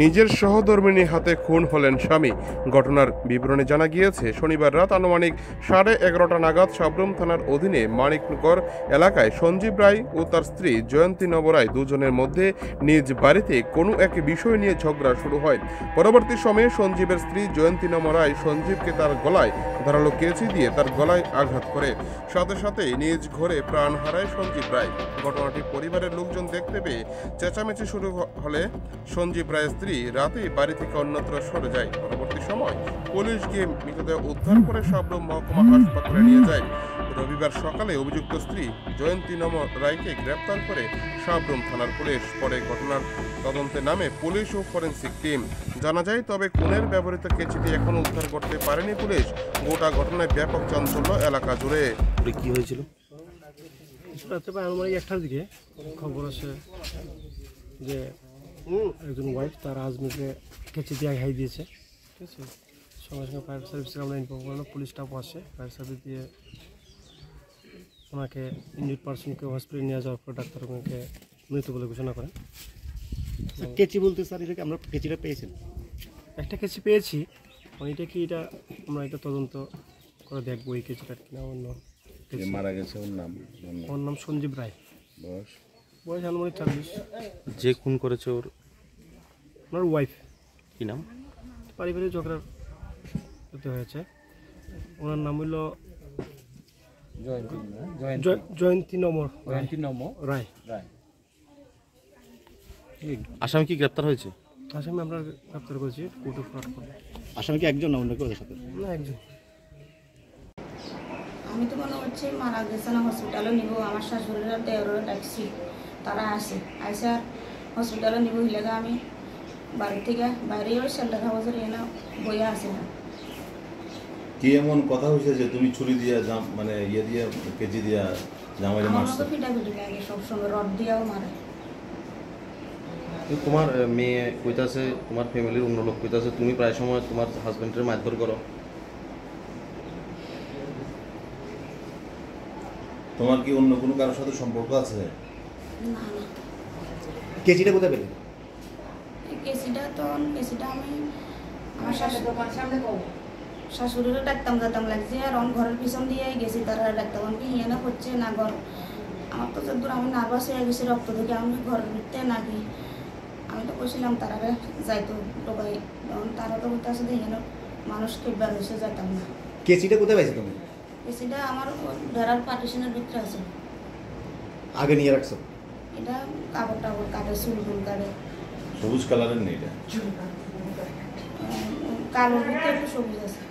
নিজের সহধর্মিণীর হাতে খুন হলেন স্বামী। ঘটনার বিবরণে জানা গিয়েছে, শনিবার রাত আনুমানিক 11:30 নাগাদ সাবরুম থানার অধীনে মানিকনগর এলাকায় সঞ্জীব রায় ও তার স্ত্রী জয়ন্তী নব রায় দুজনের মধ্যে নিজ বাড়িতে কোনো এক বিষয় নিয়ে ঝগড়া শুরু হয়। পরবর্তী সময়ে সঞ্জীবের স্ত্রী জয়ন্তী নব রায় সঞ্জীবকে তার গলায় ধারালো কেঁচি দিয়ে তার গলায় আঘাত করে। সাথে সাথেই নিজ ঘরে প্রাণ হারায় সঞ্জীব রায়। ঘটনাটি পরিবারের লোকজন দেখতে পেয়ে চেঁচামেচি শুরু হলে সঞ্জীব রায়ের স্ত্রী রাতেই বাড়ি থেকে অন্যত্র সরে যায়। পরবর্তী সময় পুলিশ গিয়ে মৃতদেহ উদ্ধার করে সাবরুম মহকুমা হাসপাতালে নিয়ে যায়। রবিবার সকালে অভিযুক্ত স্ত্রী জয়ন্তী নম রায়কে গ্রেপ্তার করে সাবরুম থানার পুলিশ। পরে ঘটনার তদন্তে নামে পুলিশ ও ফরেন্সিক টিম। জানা যায়, তবে খুনের ব্যবহৃত কেচিটি এখনো উদ্ধার করতে পারেনি পুলিশ। গোটা ঘটনায় ব্যাপক চাঞ্চল্য এলাকা জুড়ে। কি হয়েছিল? রাত্রে প্রায় আনুমানিক 1টার দিকে খবর আসে যে একজন ওয়াইফ তার হাজবেন্ডকে কেঁচি দিয়ে হাই দিয়েছে। ঠিক আছে, সঙ্গে সঙ্গে ফায়ার সার্ভিসকে আমরা ইনফর্ম করলাম, পুলিশ স্টাফ আসে, ফায়ার সার্ভিস দিয়ে ওনাকে ইনজিউর্ড পার্সনকে হসপিটালে নিয়ে যাওয়ার পর ডাক্তার ওনাকে মৃত বলে ঘোষণা করেন। কেচি বলতে স্যার এটাকে আমরা কেচিটা পেয়েছেন? একটা কেঁচি পেয়েছি, এটা কি এটা আমরা এটা তদন্ত করে দেখবো এই কেঁচিটা কিনা অন্য। মারা গেছে ওর নাম সঞ্জীব রায়, বয়স আনুমানিক 40। যে খুন করেছে ওনার ওয়াইফ। কি নাম? পারিবারিক ঝগড়ার হয়েছে। ওনার নাম হইল জয়ন্তী নম রায়। আসামি কি গ্রেপ্তার হয়েছে? আসামি আমরা গ্রেপ্তার করেছি, কোর্টে ফরওয়ার্ড করব। আসামি কি একজন না অন্য কেউ? সাথে না, একজন। আমি তো মনে হচ্ছে মারা গেছে না, হসপিটালে নিব। আমার শাশুড়িরা দেওয়ার ডাকছি, তারা আসে আর হসপিটালে নিব হিলেগা আমি বাড়ি থেকে বাইরে ওই শেল্টার হাউসের এনে বইয়া আসে না। কি এমন কথা হয়েছে যে তুমি ছুরি দিয়া মানে ইয়ে দিয়ে কেজি দিয়া জামাইরে মারছো? ফিটাফিটি লাগে সবসময়, রড দিয়াও মারে। তোমার মেয়ে কইতাছে, তোমার ফ্যামিলির অন্য লোক কইতাছে তুমি প্রায় সময় তোমার হাজবেন্ডের মারধর করো। তোমার কি অন্য কোনো কারোর সাথে সম্পর্ক আছে? না না। কেচিটা কোথায় পেলে? কেসিটা আমি আমার শাশুড়িরও ডাকতাম লাগছে, আর অন ঘরের পিছন দিয়ে গেছি, তারা ডাকতাম কি হিয়ে না হচ্ছে না ঘর। আমার তো যদ্দূর আমি নার্ভাস হয়ে গেছি রক্ত দেখে, আমি ঘরের ভিতরে নাকি আমি তো বলছিলাম তারা যাইতো টোকাই, তখন তারা তো বলতে আসে হিয়ে না মানুষকে বেরোসে যেতাম না। কেচিটা কোথায় পাইছো তুমি? কেসিটা আমার ঘরের পার্টিশনের ভিতরে আছে। আগে নিয়ে রাখছো? এটা কাপড় টাপড় কাটে, চুল টুল কাটে। সবুজ কালারের নেই এটা? কালোর ভিতরে একটু সবুজ আছে।